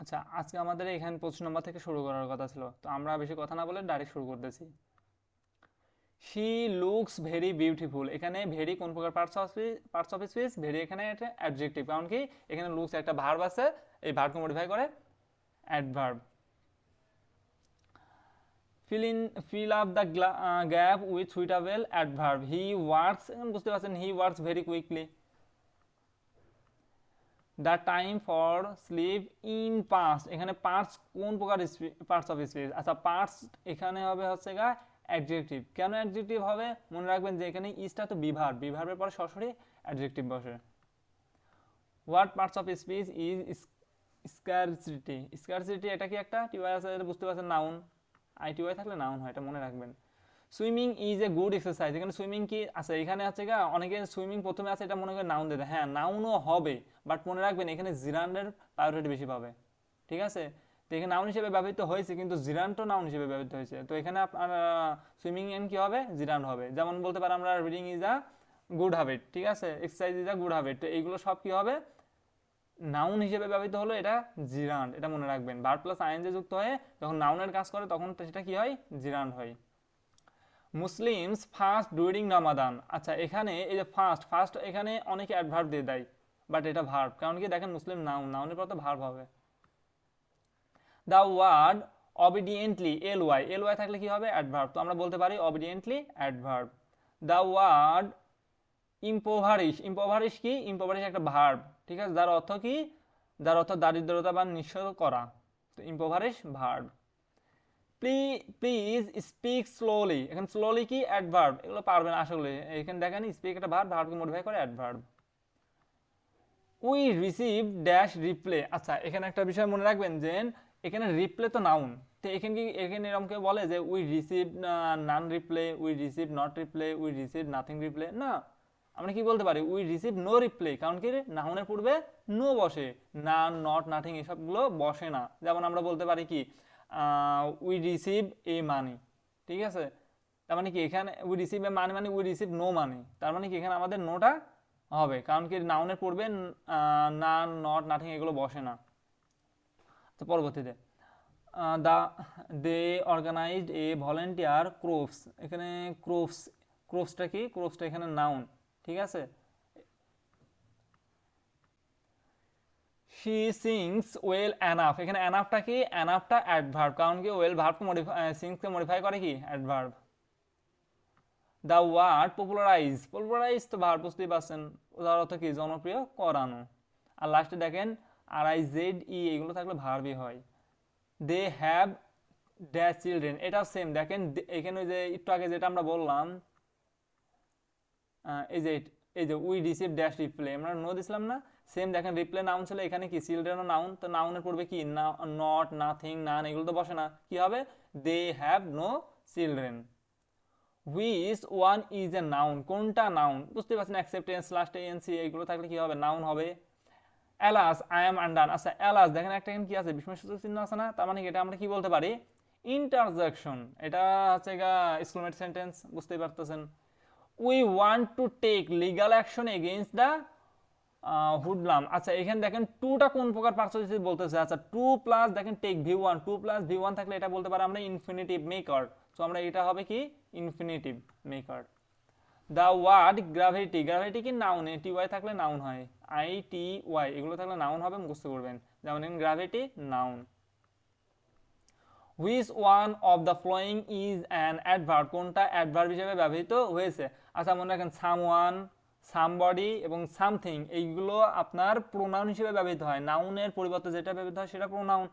আচ্ছা, আজকে আমাদের এখানে 25 নম্বর থেকে শুরু করার কথা ছিল, তো আমরা বেশি কথা না বলে ডাইরেক্ট শুরু করতেছি। শি লুকস ভেরি বিউটিফুল, এখানে ভেরি কোন প্রকার পার্টস অফ স্পিচ? ভেরি এখানে একটা অ্যাডজেক্টিভ, কারণ কি এখানে লুকস একটা ভার্ব আছে, এই ভার্বকে মডিফাই করে adverb. Fill up the gap with suitable adverb. He works, বুঝতে পারছেন, he works very quickly. The time for slip in past, এখানে পার্টস কোন প্রকার পার্টস অফ স্পিচ? আচ্ছা, পার্টস এখানে হবে হচ্ছে গা অ্যাডজেক্টিভ। কেন অ্যাডজেক্টিভ হবে? মনে রাখবেন যে এখানে ইসটা তো বিভার, বিভার্বের পরে সরাসরি অ্যাডজেক্টিভ বসে। What parts of speech is scarcity? Scarcity এটা কি একটা টিওয়াই আছে, এটা বুঝতে পারছেন, নাউন। আইটিওয়াই থাকলে নাউন হয়, এটা মনে রাখবেন। Swimming is a good exercise, এখানে সুইমিং কি আছে? এখানে আছে গা অনেকে সুইমিং প্রথমে আছে এটা মনে করে নাউন দেবে, হ্যাঁ নাউনও হবে, বাট মনে রাখবেন এখানে জিরান্ডের প্রায়োরিটি বেশি পাবে। ঠিক আছে, তো এখানে নাউন হিসেবে ব্যবহৃত হয়েছে, কিন্তু জিরান্ডও নাউন হিসেবে ব্যবহৃত হয়েছে, তো এখানে আপনার সুইমিং এন কি হবে? জিরান্ড হবে। যেমন বলতে পারি আমরা reading is a good habit, ঠিক আছে, exercise is a good habit, তো এইগুলো সব কি হবে? নাউন হিসেবে ব্যবহৃত হলো, এটা জিরান্ড, এটা মনে রাখবেন। ভার্ব প্লাস আইএনজি যুক্ত হয়ে যখন নাউনের কাজ করে তখন সেটা কি হয়? জিরান্ড হয়। মুসলিমস ফাস্ট ডুরিং রামাদান, আচ্ছা এখানে এই যে ফাস্ট, ফাস্ট এখানে অনেকে অ্যাডভার্ব দিয়ে দেয়, বাট এটা ভার্ব, কারণ কি দেখেন মুসলিম নাউন, নাউনের পর তো ভার্ব হবে। The word obediently, L Y, L Y থাকলে কি হবে? অ্যাডভার্ব, তো আমরা বলতে পারি obediently adverb. The word impoverish, impoverish কি? ইম্পোভারিশ একটা ভার্ব, ঠিক আছে, যার অর্থ কি? যার অর্থ দারিদ্রতা বা নিঃস্ব করা, তো impoverish verb. Please speak slowly, এখানে স্লোলি কি? অ্যাডভার্ব, এগুলো পারবেন আসলে। এখানে দেখেন স্পিক একটা ভার্ব, ভার্বকে মডিফাই করে adverb. We receive dash reply, আচ্ছা এখানে একটা বিষয় মনে রাখবেন যে এখানে রিপ্লে তো নাউন, তো এখানে কি এখানে এরকম কেউ বলে যে we receive none reply, we receive not reply, we receive nothing reply? না, আমরা কি বলতে পারি? উই রিসিভ নো রিপ্লে, কারণ কি নাউনের পূর্বে নো বসে, নান নট নাথিং এসবগুলো বসে না। যেমন আমরা বলতে পারি কি উই রিসিভ এ মানি, ঠিক আছে, তার মানে কি এখানে উই রিসিভ এ মানি মানে উই রিসিভ নো মানি, তার মানে কি এখানে আমাদের নোটা হবে, কারণ কি নাউনের পূর্বে নান নট নাথিং এগুলো বসে না। তো পরবর্তীতে দা দে অর্গানাইজড এ ভলেন্টিয়ার ক্রোপস, এখানে ক্রোপস, ক্রোপসটা কি? ক্রোপসটা এখানে নাউন, ঠিক আছে। শি সিংস ওয়েল অ্যানাফ, এখানে অ্যানাফটা কি? অ্যানাফটা অ্যাডভার্ব, কারণ কি ওয়েল ভার্বকে মডিফাই, সিংসকে মডিফাই করে কি? Adverb. The word popularise, popularise তো ভার্ব, বুঝতেই পারছেন, যার অর্থ কি? জনপ্রিয় করানো। আর লাস্টে দেখেন আর আই জেড ই, এগুলো থাকলে ভার্বই হয়। দে হ্যাভ ড্যাশ চিলড্রেন, এটা সেম দেখেন, এখানে ওই যে একটু আগে যেটা আমরা বললাম, এই যে উই রিসিভ ড্যাশ রিপ্লে, আমরা নো দিছিলাম না, সেম দেখেন রিপ্লে নাউন ছিল, এখানে কি চিলড্রেনও নাউন, তো নাউনের পূর্বে কি? নট নাথিং নান এগুলো তো বসে না, কি হবে? They have no children. Which one is a noun, কোনটা নাউন? বুঝতে পারছেন, অ্যাকসেপ্টেন্স লাস্টে এনসি এগুলো থাকলে কি হবে? নাউন হবে। অ্যালাস আই এম আন্ডান, আচ্ছা অ্যালাস দেখেন একটা এখানে কি আছে? বিস্ময়সূচক চিহ্ন আছে না, তার মানে কি এটা আমরা কি বলতে পারি? ইন্টারজেকশন, এটা হচ্ছে গা এক্সক্লেমেট সেন্টেন্স, বুঝতেই পারতেছেন। We want to take legal action against the hoodlum, আচ্ছা এখানে দেখেন টুটা কোন প্রকার পার্সোনালিটি বলতেছে? আচ্ছা টু প্লাস দেখেন take V one, two plus V one থাকলে এটা বলতে পারি আমরা ইনফিনিটিভ মেকার, তো আমরা এটা হবে কি? Infinitive maker. The word gravity, gravity কি? নাউন, টি ওয়াই থাকলে নাউন হয়, আই টি ওয়াই এগুলো থাকলে নাউন হবে, মুখস্থ করবেন। যেমন gravity noun. Which one of the following is an adverb, কোনটা অ্যাডভার্ব হিসেবে ব্যবহৃত হয়েছে? আচ্ছা মনে রাখেন সামওয়ান, সামবডি এবং সামথিং এইগুলো আপনার প্রোনাউন হিসেবে ব্যবহৃত হয়, নাউনের পরিবর্তে যেটা ব্যবহৃত হয় সেটা প্রোনাউন।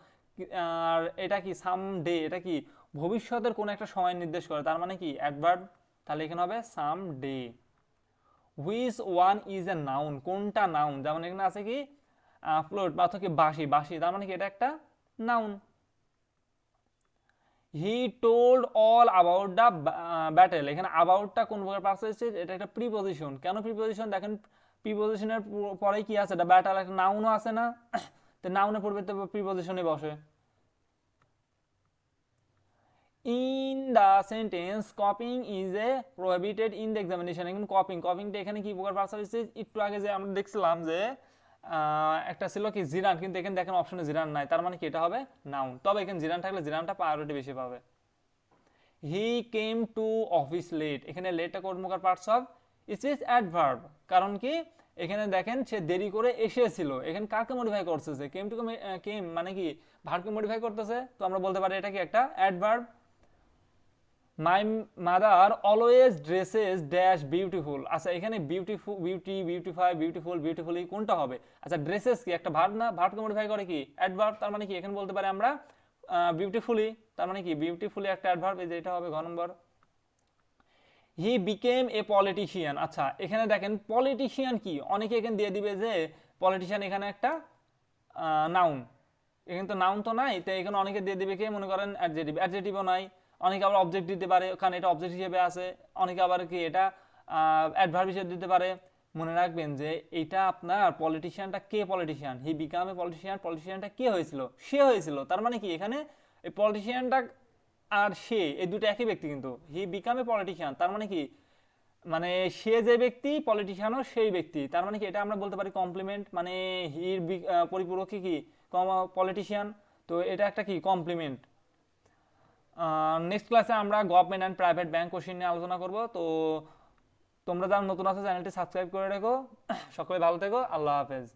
আর এটা কি? সাম ডে, এটা কি? ভবিষ্যতের কোন একটা সময় নির্দেশ করে, তার মানে কি? অ্যাডভার্ব, তাহলে এখানে হবে সাম day. Which one is a noun, কোনটা নাউন? যেমন এখানে আছে কি ফ্লোট বা কি বাঁশি, বাঁশি তার মানে কি? এটা একটা noun. He told all about the battle, এখানে অ্যাবাউটটা কোন প্রকার পার্সেন্টেজ? এটা একটা প্রিপজিশন, কেন প্রিপজিশন? দেখেন প্রিপজিশনের পরে কি আছে? এটা ব্যাটেল, একটা নাউনও আছে না, তো নাউনের পরিবর্তে প্রিপজিশনে বসে। In the sentence copying is a prohibited in the examination, এখন কপিং, কপিংটা এখানে কি প্রকার পার্সেন্টেজ? একটু আগে যে আমরা দেখছিলাম যে একটা ছিল কি জিরান, কিন্তু এখানে দেখেন অপশনে জিরান নাই, তার মানে কি এটা হবে নাউন। তবে এখানে জিরান থাকলে জিরানটা প্রায়োরিটি বেশি পাবে। হি কেম টু অফিস লেট, এখানে লেটটা কোন প্রকার পার্টস অফ স্পিচ? অ্যাডভার্ব। কারণ কি এখানে দেখেন সে দেরি করে এসেছিল, এখানে কাকে মডিফাই করতেছে? কেম টু, কেম মানে কি ভার্বকে মডিফাই করতেছে, তো আমরা বলতে পারি এটা কি একটা adverb. My mother always dresses dash beautiful, আচ্ছা এখানে beautiful, beauty, beautify, beautiful, beautifully কোনটা হবে? আচ্ছা ড্রেসেস কি একটা ভার্ব না? ভার্বকে মডিফাই করে কি অ্যাডভার্ব, তার মানে কি এখানে বলতে পারি আমরা বিউটিফুলি, তার মানে কি বিউটিফুলি একটা অ্যাডভার্ব, এই যে এটা হবে ঘ নম্বর। হি বিকেম এ পলিটিশিয়ান, আচ্ছা এখানে দেখেন পলিটিশিয়ান কি, অনেকে এখানে দিয়ে দিবে যে পলিটিশিয়ান এখানে একটা নাউন, এখানে তো নাউন তো নাই, তো এখানে অনেকে দিয়ে দিবে কি মনে করেন অ্যাডজেটিভ, অ্যাডজেটিভও নাই। অনেকে আবার অবজেক্ট দিতে পারে, কারণ এটা অবজেক্ট হিসেবে আছে। অনেকে আবার কি এটা অ্যাডভার্ব হিসেবে দিতে পারে। মনে রাখবেন যে এটা আপনার পলিটিশিয়ানটা কে politician, he become a politician, পলিটিশিয়ানটা কে হয়েছিল? সে হয়েছিল, তার মানে কি এখানে এই পলিটিশিয়ানটা আর সে এই দুটো একই ব্যক্তি, কিন্তু হি বিকাম এ পলিটিশিয়ান তার মানে কি মানে সে যে ব্যক্তি পলিটিশিয়ানও সেই ব্যক্তি, তার মানে কি এটা আমরা বলতে পারি কমপ্লিমেন্ট, মানে হির পরিপূরক কি পলিটিশিয়ান, তো এটা একটা কি কমপ্লিমেন্ট। নেক্সট ক্লাসে আমরা government and private bank question নিয়ে আলোচনা করব। তো তোমরা যারা নতুন আছো চ্যানেলটি সাবস্ক্রাইব করে রেখো। সকলে ভালো থেকো, আল্লাহ হাফেজ।